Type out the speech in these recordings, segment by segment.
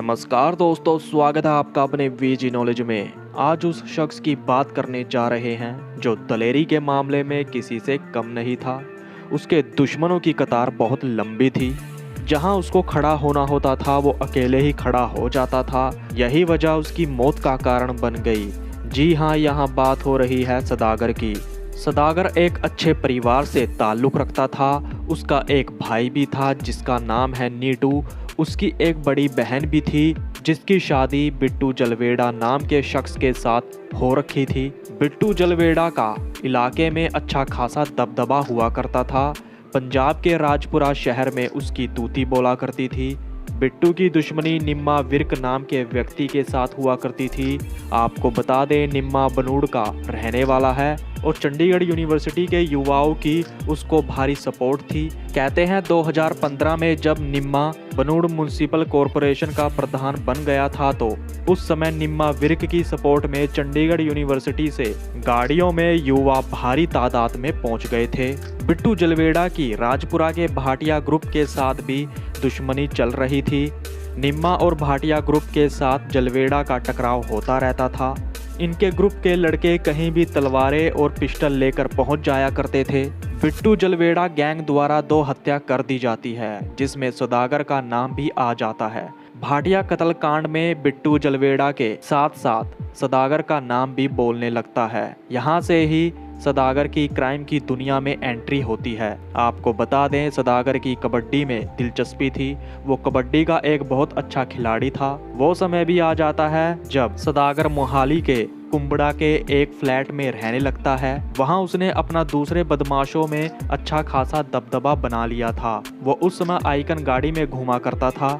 नमस्कार दोस्तों, स्वागत है आपका अपने वीजी नॉलेज में। आज उस शख्स की बात करने जा रहे हैं जो दलेरी के मामले में किसी से कम नहीं था। उसके दुश्मनों की कतार बहुत लंबी थी। जहां उसको खड़ा होना होता था वो अकेले ही खड़ा हो जाता था। यही वजह उसकी मौत का कारण बन गई। जी हाँ, यहाँ बात हो रही है सदागर की। सदागर एक अच्छे परिवार से ताल्लुक़ रखता था। उसका एक भाई भी था जिसका नाम है नीटू। उसकी एक बड़ी बहन भी थी जिसकी शादी बिट्टू जलवेड़ा नाम के शख्स के साथ हो रखी थी। बिट्टू जलवेड़ा का इलाके में अच्छा खासा दबदबा हुआ करता था। पंजाब के राजपुरा शहर में उसकी तूती बोला करती थी। बिट्टू की दुश्मनी निम्मा विर्क नाम के व्यक्ति के साथ हुआ करती थी। आपको बता दें, निम्मा बनूड़ का रहने वाला है और चंडीगढ़ यूनिवर्सिटी के युवाओं की उसको भारी सपोर्ट थी। कहते हैं 2015 में जब निम्मा बनूड़ म्युनिसिपल कॉरपोरेशन का प्रधान बन गया था तो उस समय निम्मा विर्क की सपोर्ट में चंडीगढ़ यूनिवर्सिटी से गाड़ियों में युवा भारी तादाद में पहुंच गए थे। बिट्टू जलवेड़ा की राजपुरा के भाटिया ग्रुप के साथ भी दुश्मनी चल रही थी। निम्मा और भाटिया ग्रुप के साथ जलवेड़ा का टकराव होता रहता था। इनके ग्रुप के लड़के कहीं भी तलवारें और पिस्टल लेकर पहुंच जाया करते थे। बिट्टू जलवेड़ा गैंग द्वारा 2 हत्या कर दी जाती है जिसमें सदागर का नाम भी आ जाता है। भाटिया कत्लकांड में बिट्टू जलवेड़ा के साथ साथ सदागर का नाम भी बोलने लगता है। यहाँ से ही सदागर की क्राइम की दुनिया में एंट्री होती है। आपको बता दें, सदागर की कबड्डी में दिलचस्पी थी। वो कबड्डी का एक बहुत अच्छा खिलाड़ी था। वो समय भी आ जाता है जब सदागर मोहाली के कुंबड़ा के एक फ्लैट में रहने लगता है। वहां उसने अपना दूसरे बदमाशों में अच्छा खासा दबदबा बना लिया था। वो उस समय आइकन गाड़ी में घूमा करता था।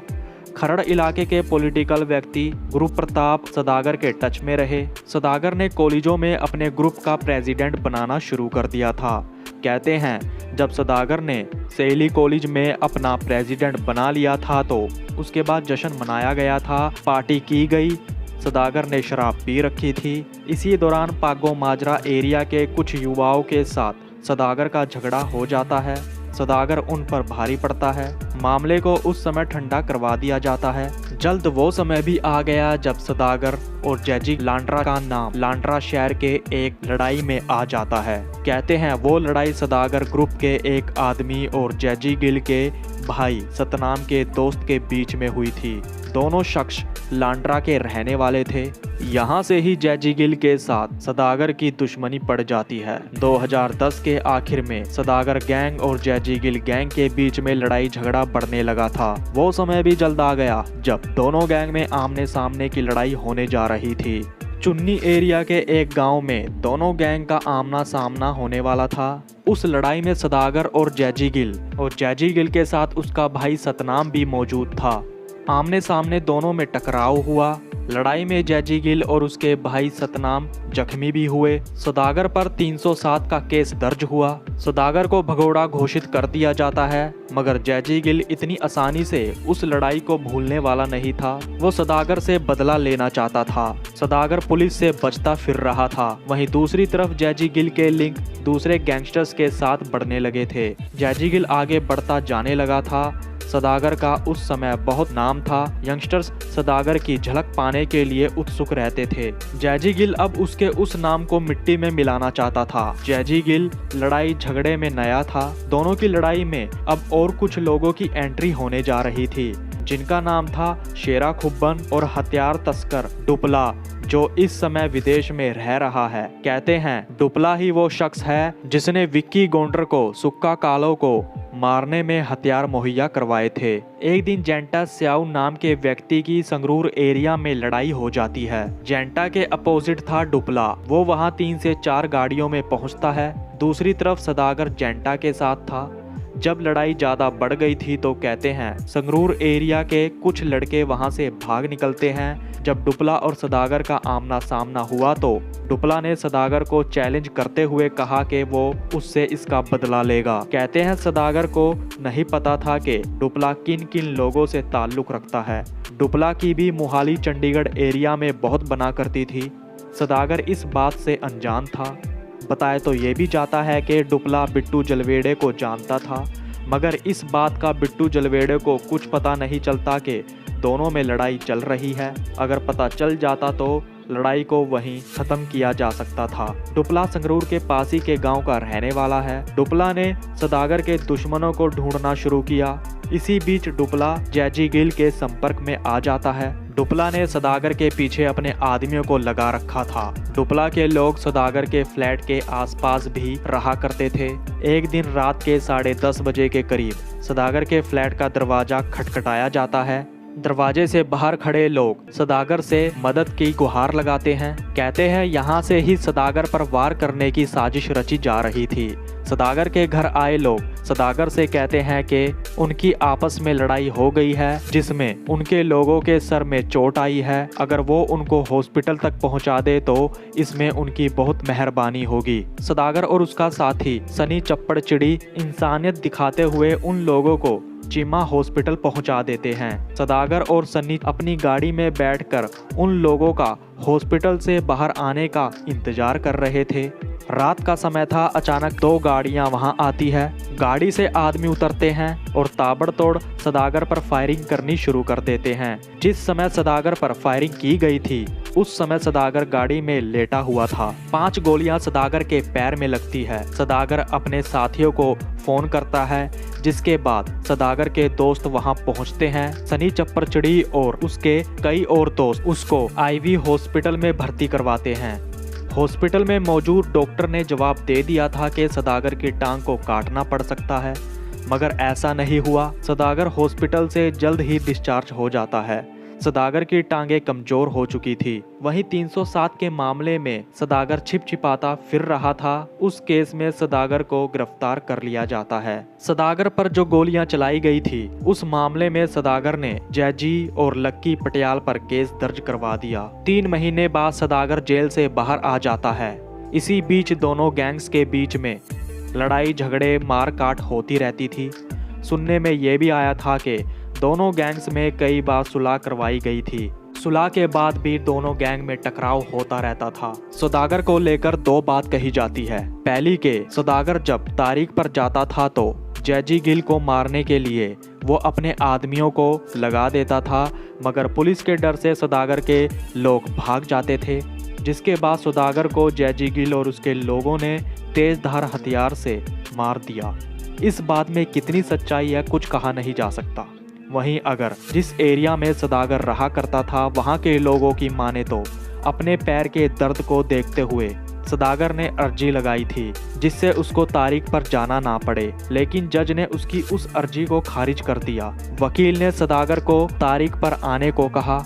खरड़ इलाके के पॉलिटिकल व्यक्ति गुरु प्रताप सदागर के टच में रहे। सदागर ने कॉलेजों में अपने ग्रुप का प्रेसिडेंट बनाना शुरू कर दिया था। कहते हैं जब सदागर ने सेली कॉलेज में अपना प्रेसिडेंट बना लिया था तो उसके बाद जश्न मनाया गया था, पार्टी की गई। सदागर ने शराब पी रखी थी। इसी दौरान पागो माजरा एरिया के कुछ युवाओं के साथ सदागर का झगड़ा हो जाता है। सदागर उन पर भारी पड़ता है। मामले को उस समय ठंडा करवा दिया जाता है। जल्द वो समय भी आ गया जब सदागर और जैजी लांड्रा का नाम लांड्रा शहर के एक लड़ाई में आ जाता है। कहते हैं वो लड़ाई सदागर ग्रुप के एक आदमी और जैजी गिल के भाई सतनाम के दोस्त के बीच में हुई थी। दोनों शख्स लांड्रा के रहने वाले थे। यहाँ से ही जैजी गिल के साथ सदागर की दुश्मनी पड़ जाती है। 2010 के आखिर में सदागर गैंग और जैजी गिल गैंग के बीच में लड़ाई झगड़ा बढ़ने लगा था। वो समय भी जल्द आ गया जब दोनों गैंग में आमने सामने की लड़ाई होने जा रही थी। चुन्नी एरिया के एक गांव में दोनों गैंग का आमना सामना होने वाला था। उस लड़ाई में सदागर और जैजी गिल के साथ उसका भाई सतनाम भी मौजूद था। आमने सामने दोनों में टकराव हुआ। लड़ाई में जैजी गिल और उसके भाई सतनाम जख्मी भी हुए। सदागर पर 307 का केस दर्ज हुआ। सदागर को भगोड़ा घोषित कर दिया जाता है, मगर जैजी गिल इतनी आसानी से उस लड़ाई को भूलने वाला नहीं था। वो सदागर से बदला लेना चाहता था। सदागर पुलिस से बचता फिर रहा था। वहीं दूसरी तरफ जैजी गिल के लिंक दूसरे गैंगस्टर्स के साथ बढ़ने लगे थे। जैजी गिल आगे बढ़ता जाने लगा था। सदागर का उस समय बहुत नाम था। यंगस्टर्स सदागर की झलक पाने के लिए उत्सुक रहते थे। जैजी गिल अब उसके उस नाम को मिट्टी में मिलाना चाहता था। जैजी गिल लड़ाई झगड़े में नया था। दोनों की लड़ाई में अब और कुछ लोगों की एंट्री होने जा रही थी जिनका नाम था शेरा खुब्बन और हथियार तस्कर डुपला, जो इस समय विदेश में रह रहा है। कहते हैं डुपला ही वो शख्स है जिसने विक्की गोंडर को सुक्का कालो को मारने में हथियार मुहैया करवाए थे। एक दिन जेंटा स्याऊ नाम के व्यक्ति की संगरूर एरिया में लड़ाई हो जाती है। जेंटा के अपोजिट था डुपला। वो वहां 3 से 4 गाड़ियों में पहुंचता है। दूसरी तरफ सदागर जेंटा के साथ था। जब लड़ाई ज्यादा बढ़ गई थी तो कहते हैं संगरूर एरिया के कुछ लड़के वहां से भाग निकलते हैं। जब डुपला और सदागर का आमना सामना हुआ तो डुपला ने सदागर को चैलेंज करते हुए कहा कि वो उससे इसका बदला लेगा। कहते हैं सदागर को नहीं पता था कि डुपला किन किन लोगों से ताल्लुक रखता है। डुपला की भी मोहाली चंडीगढ़ एरिया में बहुत बना करती थी। सदागर इस बात से अनजान था। बताया तो ये भी जाता है कि डुपला बिट्टू जलवेड़े को जानता था, मगर इस बात का बिट्टू जलवेड़े को कुछ पता नहीं चलता कि दोनों में लड़ाई चल रही है। अगर पता चल जाता तो लड़ाई को वहीं खत्म किया जा सकता था। डुपला संगरूर के पास ही के गांव का रहने वाला है। डुपला ने सदागर के दुश्मनों को ढूंढना शुरू किया। इसी बीच डुपला जैजी गिल के संपर्क में आ जाता है। डुपला ने सदागर के पीछे अपने आदमियों को लगा रखा था। डुपला के लोग सदागर के फ्लैट के आसपास भी रहा करते थे। एक दिन रात के 10:30 बजे के करीब सदागर के फ्लैट का दरवाजा खटखटाया जाता है। दरवाजे से बाहर खड़े लोग सदागर से मदद की गुहार लगाते हैं। कहते हैं यहाँ से ही सदागर पर वार करने की साजिश रची जा रही थी। सदागर के घर आए लोग सदागर से कहते हैं कि उनकी आपस में लड़ाई हो गई है, जिसमें उनके लोगों के सर में चोट आई है। अगर वो उनको हॉस्पिटल तक पहुंचा दे तो इसमें उनकी बहुत मेहरबानी होगी। सदागर और उसका साथी सनी चप्पड़चिड़ी इंसानियत दिखाते हुए उन लोगों को चीमा हॉस्पिटल पहुंचा देते हैं। सदागर और सन्नी अपनी गाड़ी में बैठकर उन लोगों का हॉस्पिटल से बाहर आने का इंतजार कर रहे थे। रात का समय था। अचानक 2 गाड़ियां वहां आती है। गाड़ी से आदमी उतरते हैं और ताबड़तोड़ सदागर पर फायरिंग करनी शुरू कर देते हैं। जिस समय सदागर पर फायरिंग की गई थी उस समय सदागर गाड़ी में लेटा हुआ था। 5 गोलियां सदागर के पैर में लगती है। सदागर अपने साथियों को फोन करता है, जिसके बाद सदागर के दोस्त वहां पहुंचते हैं। सनी चप्पड़चिड़ी और उसके कई और दोस्त उसको आईवी हॉस्पिटल में भर्ती करवाते हैं। हॉस्पिटल में मौजूद डॉक्टर ने जवाब दे दिया था कि सदागर की टांग को काटना पड़ सकता है, मगर ऐसा नहीं हुआ। सदागर हॉस्पिटल से जल्द ही डिस्चार्ज हो जाता है। सदागर की टांगें कमजोर हो चुकी थी। वहीं 307 के मामले में सदागर छिपाता फिर रहा था। उस केस में सदागर को गिरफ्तार कर लिया जाता है। सदागर पर जो गोलियां चलाई गई थी उस मामले में सदागर ने जैजी और लक्की पटियाल पर केस दर्ज करवा दिया। 3 महीने बाद सदागर जेल से बाहर आ जाता है। इसी बीच दोनों गैंग्स के बीच में लड़ाई झगड़े मारकाट होती रहती थी। सुनने में ये भी आया था कि दोनों गैंग्स में कई बार सुलह करवाई गई थी। सुलह के बाद भी दोनों गैंग में टकराव होता रहता था। सदागर को लेकर 2 बात कही जाती है। पहली के सदागर जब तारीख पर जाता था तो जैजी गिल को मारने के लिए वो अपने आदमियों को लगा देता था, मगर पुलिस के डर से सदागर के लोग भाग जाते थे। जिसके बाद सदागर को जैजी गिल और उसके लोगों ने तेजधार हथियार से मार दिया। इस बात में कितनी सच्चाई है कुछ कहा नहीं जा सकता। वहीं अगर जिस एरिया में सदागर रहा करता था वहां के लोगों की माने तो अपने पैर के दर्द को देखते हुए सदागर ने अर्जी लगाई थी जिससे उसको तारीख पर जाना ना पड़े, लेकिन जज ने उसकी उस अर्जी को खारिज कर दिया। वकील ने सदागर को तारीख पर आने को कहा।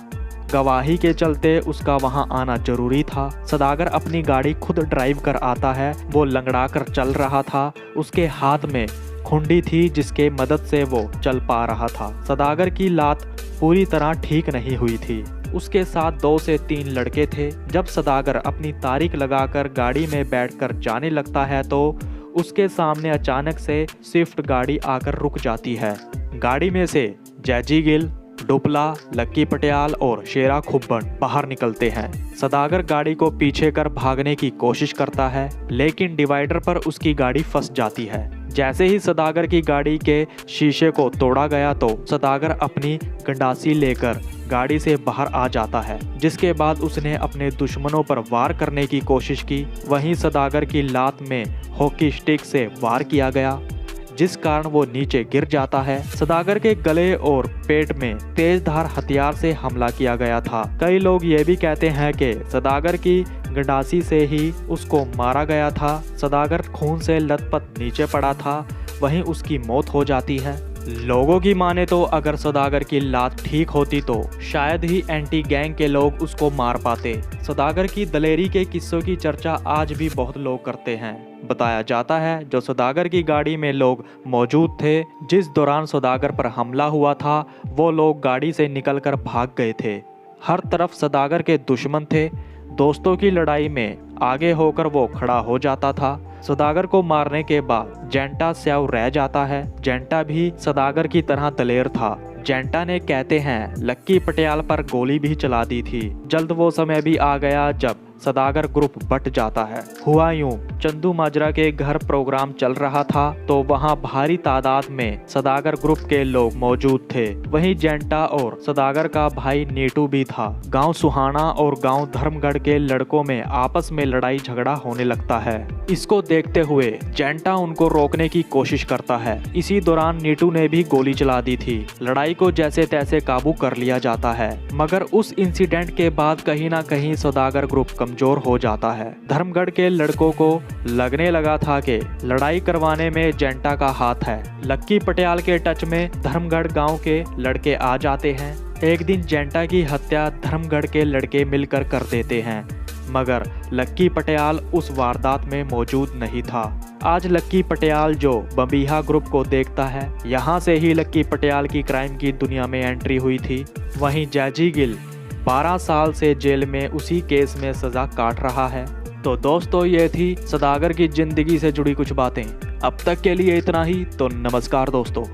गवाही के चलते उसका वहां आना जरूरी था। सदागर अपनी गाड़ी खुद ड्राइव कर आता है। वो लंगड़ा कर चल रहा था। उसके हाथ में खुंडी थी जिसके मदद से वो चल पा रहा था। सदागर की लात पूरी तरह ठीक नहीं हुई थी। उसके साथ 2 से 3 लड़के थे। जब सदागर अपनी तारीख लगाकर गाड़ी में बैठकर जाने लगता है तो उसके सामने अचानक से स्विफ्ट गाड़ी आकर रुक जाती है। गाड़ी में से जैजी गिल, डुपला, लक्की पटियाल और शेरा खुब्बन बाहर निकलते हैं। सदागर गाड़ी को पीछे कर भागने की कोशिश करता है, लेकिन डिवाइडर पर उसकी गाड़ी फंस जाती है। जैसे ही सदागर की गाड़ी के शीशे को तोड़ा गया तो सदागर अपनी गंडासी लेकर गाड़ी से बाहर आ जाता है, जिसके बाद उसने अपने दुश्मनों पर वार करने की कोशिश की। वहीं सदागर की लात में हॉकी स्टिक से वार किया गया, जिस कारण वो नीचे गिर जाता है। सदागर के गले और पेट में तेजधार हथियार से हमला किया गया था। कई लोग ये भी कहते हैं कि सदागर की गंडासी से ही उसको मारा गया था। सदागर खून से लथपथ नीचे पड़ा था, वहीं उसकी मौत हो जाती है। लोगों की माने तो अगर सदागर की लात ठीक होती तो शायद ही एंटी गैंग के लोग उसको मार पाते। सदागर की दलेरी के किस्सों की चर्चा आज भी बहुत लोग करते हैं। बताया जाता है जो सदागर की गाड़ी में लोग मौजूद थे जिस दौरान सदागर पर हमला हुआ था, वो लोग गाड़ी से निकलकर भाग गए थे। हर तरफ सदागर के दुश्मन थे। दोस्तों की लड़ाई में आगे होकर वो खड़ा हो जाता था। सदागर को मारने के बाद जेंटा स्याव रह जाता है। जेंटा भी सदागर की तरह दलेर था। जेंटा ने कहते हैं लक्की पटियाल पर गोली भी चला दी थी। जल्द वो समय भी आ गया जब सदागर ग्रुप बट जाता है। हुआ यूं, चंदू माजरा के घर प्रोग्राम चल रहा था तो वहां भारी तादाद में सदागर ग्रुप के लोग मौजूद थे। वहीं जेंटा और सदागर का भाई नीटू भी था। गांव सुहाना और गांव धर्मगढ़ के लड़कों में आपस में लड़ाई झगड़ा होने लगता है। इसको देखते हुए जेंटा उनको रोकने की कोशिश करता है। इसी दौरान नीटू ने भी गोली चला दी थी। लड़ाई को जैसे तैसे काबू कर लिया जाता है, मगर उस इंसिडेंट के बाद कहीं ना कहीं सदागर ग्रुप कमजोर हो जाता है। धर्मगढ़ के लड़कों को लगने लगा था कि लड़ाई करवाने में जेंटा का हाथ है। लक्की पटियाल के टच में धर्मगढ़ गांव के लड़के आ जाते हैं। एक दिन जेंटा की हत्या धर्मगढ़ के लड़के मिलकर कर देते हैं, मगर लक्की पटियाल उस वारदात में मौजूद नहीं था। आज लक्की पटियाल जो बंबीहा ग्रुप को देखता है, यहाँ से ही लक्की पटियाल की क्राइम की दुनिया में एंट्री हुई थी। वहीं जैजी गिल 12 साल से जेल में उसी केस में सजा काट रहा है। तो दोस्तों, ये थी सदागर की जिंदगी से जुड़ी कुछ बातें। अब तक के लिए इतना ही। तो नमस्कार दोस्तों।